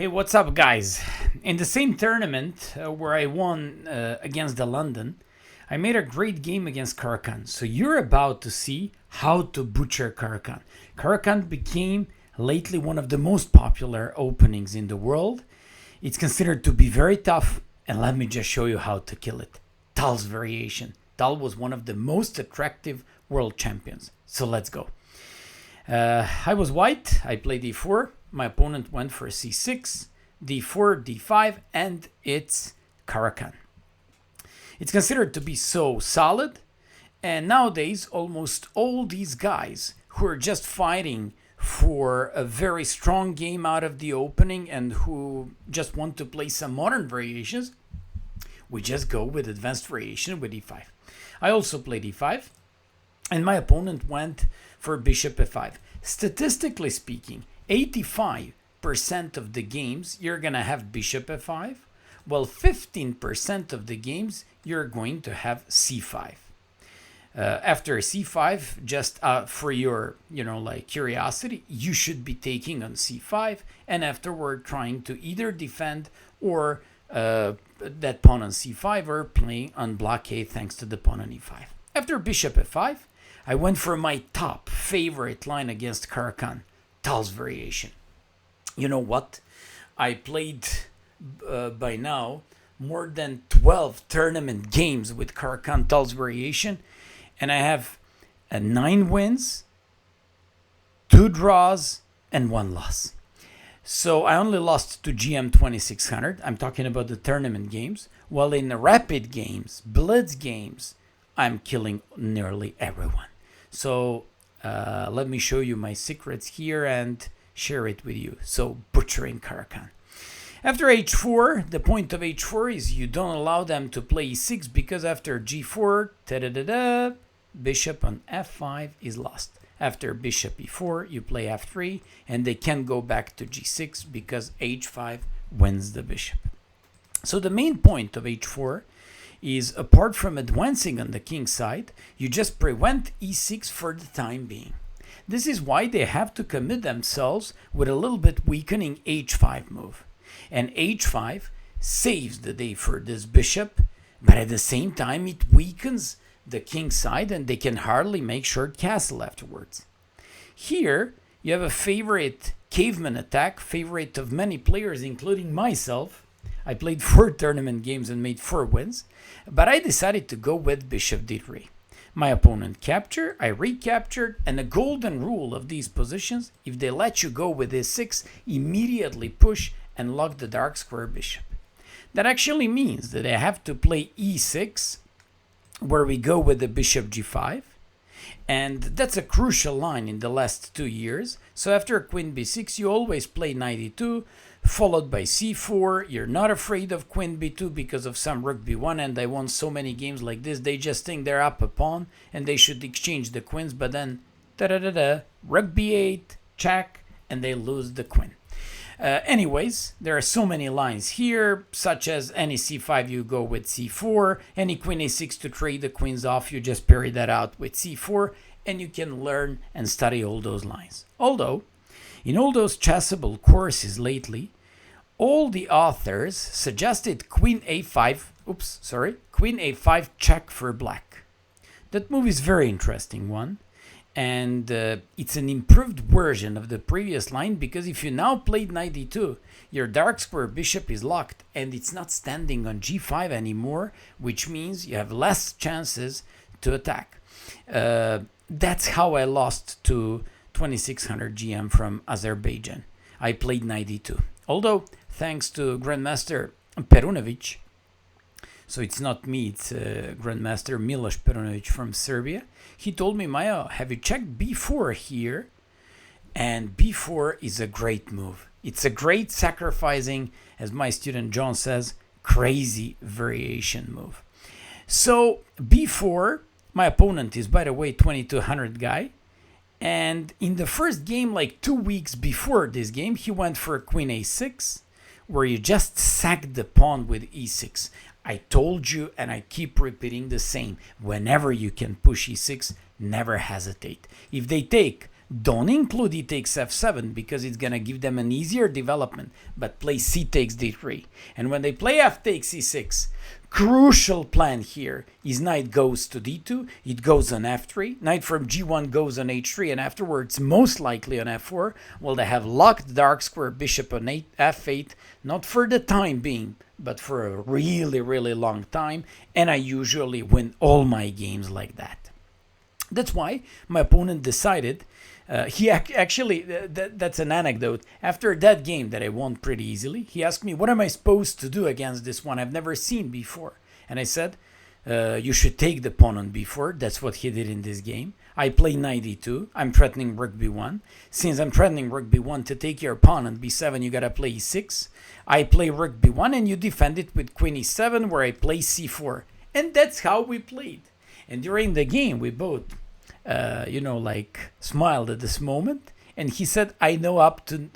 Hey, what's up, guys? In the same tournament where I won against the London, I made a great game against Caro Kann. So you're about to see how to butcher Caro Kann. Caro Kann became lately one of the most popular openings in the world. It's considered to be very tough, and let me just show you how to kill it. Tal's variation. Tal was one of the most attractive world champions. So let's go. I was white. I played e4. My opponent went for c6, d4, d5, and it's Caro Kann. It's considered to be so solid, and nowadays almost all these guys who are just fighting for a very strong game out of the opening and who just want to play some modern variations, we just go with advanced variation with e5. I also played e5, and my opponent went for bishop f5. Statistically speaking, 85% of the games you're going to have bishop f5, while 15% of the games you're going to have c5. After c5, just for your, curiosity, you should be taking on c5 and afterward trying to either defend or that pawn on c5 or playing on blockade thanks to the pawn on e5. After bishop f5, I went for my top favorite line against Caro Kann, Tal's variation. You know what? I played by now more than 12 tournament games with Caro Kann Tal's variation, and I have 9 wins, 2 draws, and 1 loss. So I only lost to GM 2600. I'm talking about the tournament games. While in the rapid games, blitz games, I'm killing nearly everyone. So let me show you my secrets here and share it with you. So butchering Caro Kann. After h4, the point of h4 is you don't allow them to play e6 because after g4, bishop on f5 is lost. After bishop e4, you play f3 and they can't go back to g6 because h5 wins the bishop. So the main point of h4 is, apart from advancing on the king side, you just prevent e6 for the time being. This is why they have to commit themselves with a little bit weakening h5 move. And h5 saves the day for this bishop, but at the same time it weakens the king side and they can hardly make short castle afterwards. Here you have a favorite caveman attack, favorite of many players including myself. I played 4 tournament games and made 4 wins, but I decided to go with bishop d3. My opponent captured, I recaptured, and the golden rule of these positions, if they let you go with e6, immediately push and lock the dark square bishop. That actually means that I have to play e6, where we go with the bishop g5, and that's a crucial line in the last 2 years. So after queen b6, you always play knight e2, followed by c4. You're not afraid of queen b2 because of some rook b1, and I won so many games like this. They just think they're up a pawn and they should exchange the queens, but then rook b8, check, and they lose the queen. Anyways, there are so many lines here, such as any c5 you go with c4, any queen a6 to trade the queens off, you just parry that out with c4, and you can learn and study all those lines. Although, in all those Chessable courses lately, all the authors suggested queen a5 check for black. That move is a very interesting one, and it's an improved version of the previous line, because if you now played knight e2, your dark square bishop is locked and it's not standing on g5 anymore, which means you have less chances to attack. That's how I lost to 2600 GM from Azerbaijan. I played knight e2. Although, thanks to Grandmaster Perunovic, so it's not me, it's Grandmaster Miloš Perunovic from Serbia, he told me, Mayo, have you checked b4 here? And b4 is a great move. It's a great sacrificing, as my student John says, crazy variation move. So b4, my opponent is, by the way, 2200 guy. And in the first game, like 2 weeks before this game, he went for queen a6, where you just sack the pawn with e6. I told you, and I keep repeating the same. Whenever you can push e6, never hesitate. If they take Don't include e takes f7 because it's going to give them an easier development, but play c takes d3. And when they play f takes e6, crucial plan here is knight goes to d2, it goes on f3, knight from g1 goes on h3, and afterwards most likely on f4. Well, they have locked the dark square bishop on f8, not for the time being, but for a really, really long time, and I usually win all my games like that. That's why my opponent decided, that's an anecdote. After that game that I won pretty easily, he asked me, what am I supposed to do against this one I've never seen before? And I said, you should take the pawn on b4. That's what he did in this game. I play knight e2. I'm threatening rook b1. Since I'm threatening rook b1, to take your pawn on b7, you gotta play e6. I play rook b1, and you defend it with queen e7, where I play c4. And that's how we played. And during the game, we both smiled at this moment, and he said, I know up to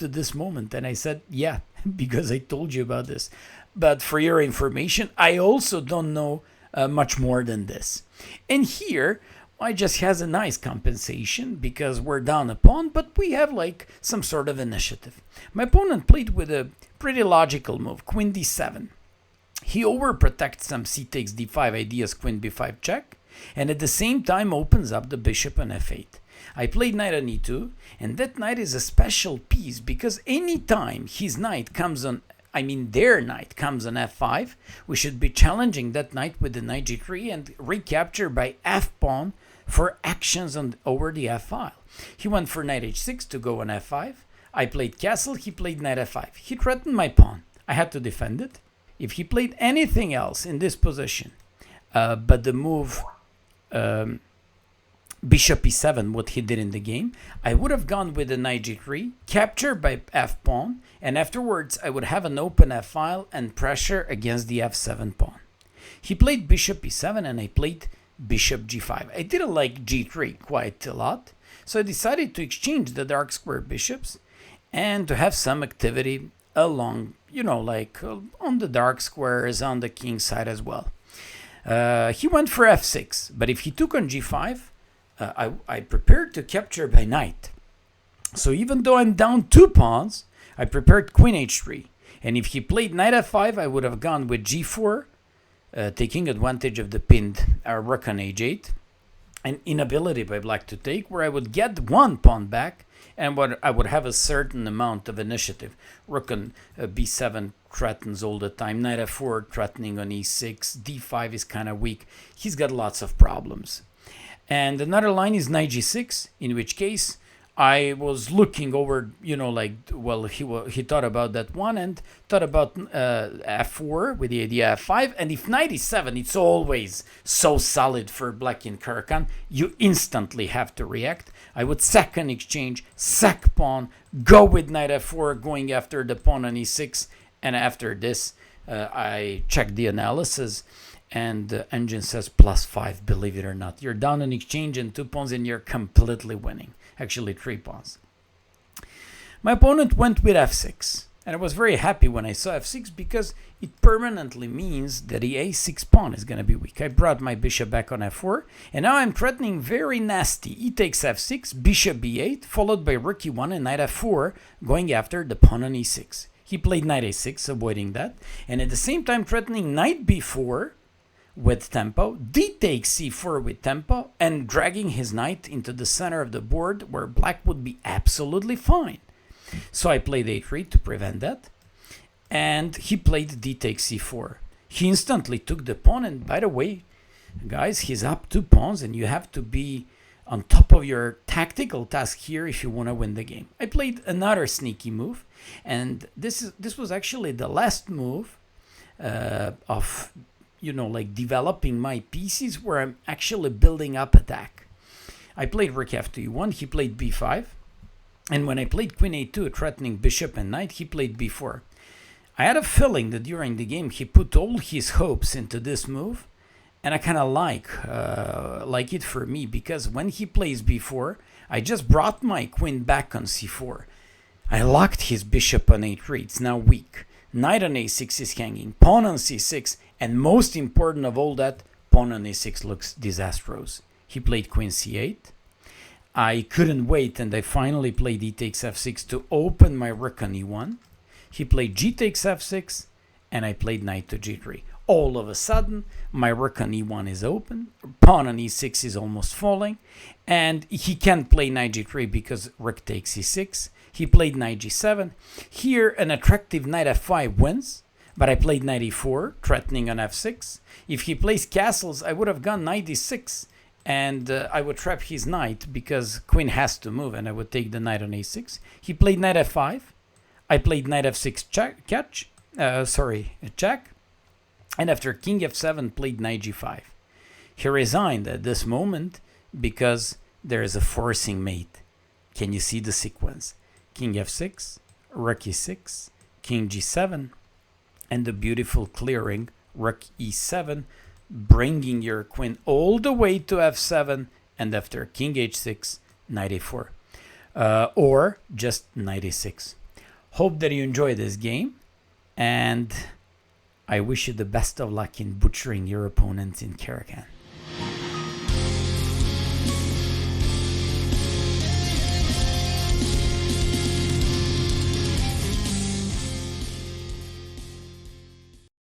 this moment. And I said, yeah, because I told you about this. But for your information, I also don't know much more than this. And here I just has a nice compensation because we're down a pawn, but we have like some sort of initiative. My opponent played with a pretty logical move, queen d7. He overprotects some c takes d5 ideas, queen b5 check, and at the same time opens up the bishop on f8. I played knight on e2, and that knight is a special piece because anytime his knight comes on, their knight comes on f5, we should be challenging that knight with the knight g3 and recapture by f-pawn for actions over the f file. He went for knight h6 to go on f5. I played castle, he played knight f5. He threatened my pawn. I had to defend it. If he played anything else in this position, but the move bishop e7, what he did in the game, I would have gone with the knight g3, capture by f-pawn, and afterwards I would have an open f-file and pressure against the f7 pawn. He played bishop e7 and I played bishop g5. I didn't like g3 quite a lot, so I decided to exchange the dark square bishops and to have some activity along, on the dark squares, on the king side as well. He went for f6, but if he took on g5, I prepared to capture by knight. So even though I'm down 2 pawns, I prepared queen h3. And if he played knight f5, I would have gone with g4, taking advantage of the pinned rook on h8. An inability by black to take, where I would get 1 pawn back, and I would have a certain amount of initiative. Rook on b7 threatens all the time, knight f4 threatening on e6, d5 is kind of weak. He's got lots of problems. And another line is knight g6, in which case I was looking over, he thought about that one and thought about f4 with the idea f5. And if knight e7, it's always so solid for black in Caro Kann, you instantly have to react. I would second exchange, sack pawn, go with knight f4, going after the pawn on e6. And after this, I checked the analysis. And the engine says +5, believe it or not. You're down an exchange and 2 pawns and you're completely winning. Actually, 3 pawns. My opponent went with f6. And I was very happy when I saw f6 because it permanently means that the a6 pawn is going to be weak. I brought my bishop back on f4. And now I'm threatening very nasty. E takes f6, bishop b8, followed by rook e1 and knight f4, going after the pawn on e6. He played knight a6, avoiding that. And at the same time threatening knight b4, with tempo, d takes c4 with tempo, and dragging his knight into the center of the board where black would be absolutely fine. So I played a3 to prevent that, and he played d takes c4. He instantly took the pawn, and by the way, guys, he's up 2 pawns, and you have to be on top of your tactical task here if you want to win the game. I played another sneaky move, and this was actually the last move of developing my pieces where I'm actually building up attack. I played rook f2 e1, he played b5, and when I played queen a2 threatening bishop and knight, he played b4. I had a feeling that during the game he put all his hopes into this move, and I kind of like it for me, because when he plays b4, I just brought my queen back on c4. I locked his bishop on a3, it's now weak. Knight on a6 is hanging, pawn on c6, and most important of all that, pawn on a6 looks disastrous. He played queen c8. I couldn't wait, and I finally played e takes f6 to open my rook on e1. He played g takes f6, and I played knight to g3. All of a sudden, my rook on e1 is open, pawn on e6 is almost falling, and he can't play knight g3 because rook takes e6. He played knight g7. Here, an attractive knight f5 wins, but I played knight e4, threatening on f6. If he plays castles, I would have gone knight e6, and I would trap his knight because queen has to move, and I would take the knight on a6. He played knight f5. I played knight f6 check. And after king f7, played knight g5. He resigned at this moment because there is a forcing mate. Can you see the sequence? King f6, rook e6, king g7, and the beautiful clearing, rook e7, bringing your queen all the way to f7, and after king h6, knight a4, or just knight a6. Hope that you enjoy this game, and I wish you the best of luck in butchering your opponent in Caro Kann.